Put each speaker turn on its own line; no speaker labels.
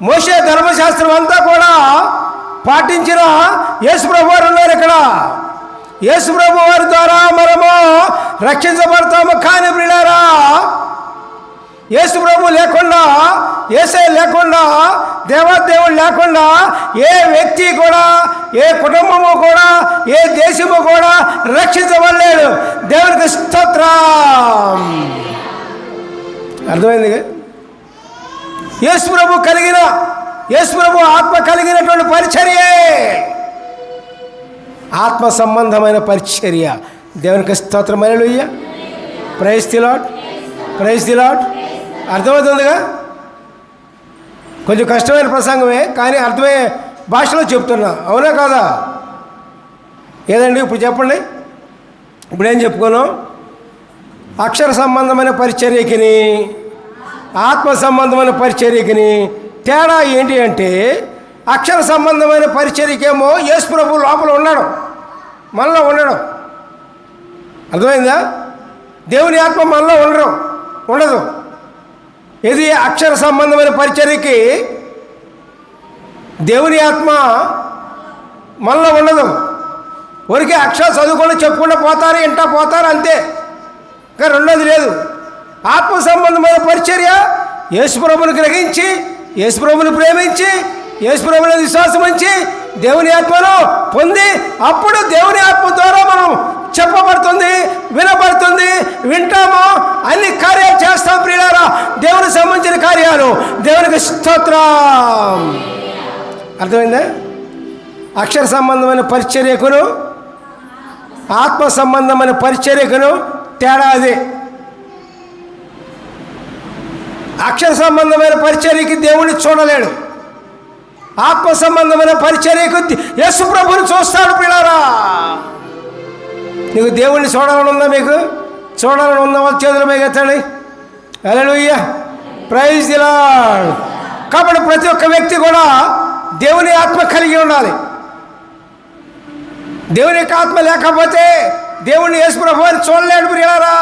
మోషే ధర్మశాస్త్రం అంతా కూడా పాటించిన యేసుప్రభు వారు ఉన్నారు ఇక్కడ. యేసుప్రభు వారి ద్వారా మనము రక్షించబడతాము. కానీ ప్రియులారా, యేసుప్రభు లేకుండా, యేసయ్య లేకుండా, దేవాదేవుడు లేకుండా ఏ వ్యక్తి కూడా, ఏ కుటుంబము కూడా, ఏ దేశము కూడా రక్షించబడలేడు. దేవునికి స్తోత్రం. అర్థమైంది? యేసుప్రభు ఆత్మ కలిగినటువంటి పరిచర్యే ఆత్మ సంబంధమైన పరిచర్య. దేవునికి స్తోత్రం. Hallelujah. Praise the Lord, praise the Lord. అర్థమవుతుందిగా? కొంచెం కష్టమైన ప్రసంగమే, కానీ అర్థమయ్యే భాషలో చెప్తున్నా. అవునా కాదా? ఏదండి ఇప్పుడు చెప్పండి. ఇప్పుడేం చెప్పుకోను? అక్షర సంబంధమైన పరిచర్యకిని ఆత్మ సంబంధమైన పరిచర్యకిని తేడా ఏంటి అంటే, అక్షర సంబంధమైన పరిచర్యకేమో యేసుప్రభు లోపల ఉన్నాడు, మనలో ఉండడు. అర్థమైందా? దేవుని ఆత్మ మనలో ఉండదు. ఇది అక్షర సంబంధమైన పరిచర్యకి దేవుని ఆత్మ మనలో ఉండదు. ఊరికే అక్షర చదువుకుండా చెప్పుకుంటూ పోతారు, ఇంటా పోతారు, అంతే. ఇంకా రెండోది లేదు. ఆత్మ సంబంధమైన పరిచర్య యేసుప్రభుని గ్రహించి, యేసుప్రభుని ప్రేమించి, యేసుప్రభుని విశ్వాసం ఉంచి, దేవుని ఆత్మను పొంది, అప్పుడు దేవుని ఆత్మ ద్వారా మనం చెప్పబడుతుంది, వినబడుతుంది, వింటాము, అన్ని కార్యాలు చేస్తాం. ప్రియులారా, దేవునికి సంబంధించిన కార్యాలు. దేవునికి స్తోత్రం. అర్థమైందా? అక్షర సంబంధమైన పరిచర్యకును ఆత్మ సంబంధమైన పరిచర్యకును తేడా అదే. అక్షర సంబంధమైన పరిచర్యకి దేవుణ్ణి చూడలేడు. ఆత్మ సంబంధమైన పరిచర్యకు యేసుప్రభుని చూస్తాడు. పిల్లారా, నీకు దేవుణ్ణి చూడాలని ఉందా? మీకు చూడాలని ఉన్న వాళ్ళ చేతుల మీద ఎత్తండి. హల్లెలూయా. Praise the Lord. కాబట్టి ప్రతి ఒక్క వ్యక్తి కూడా దేవుని ఆత్మ కలిగి ఉండాలి. దేవుని యొక్క ఆత్మ లేకపోతే దేవుణ్ణి యేసుప్రభుని చూడలేడు. పిల్లారా,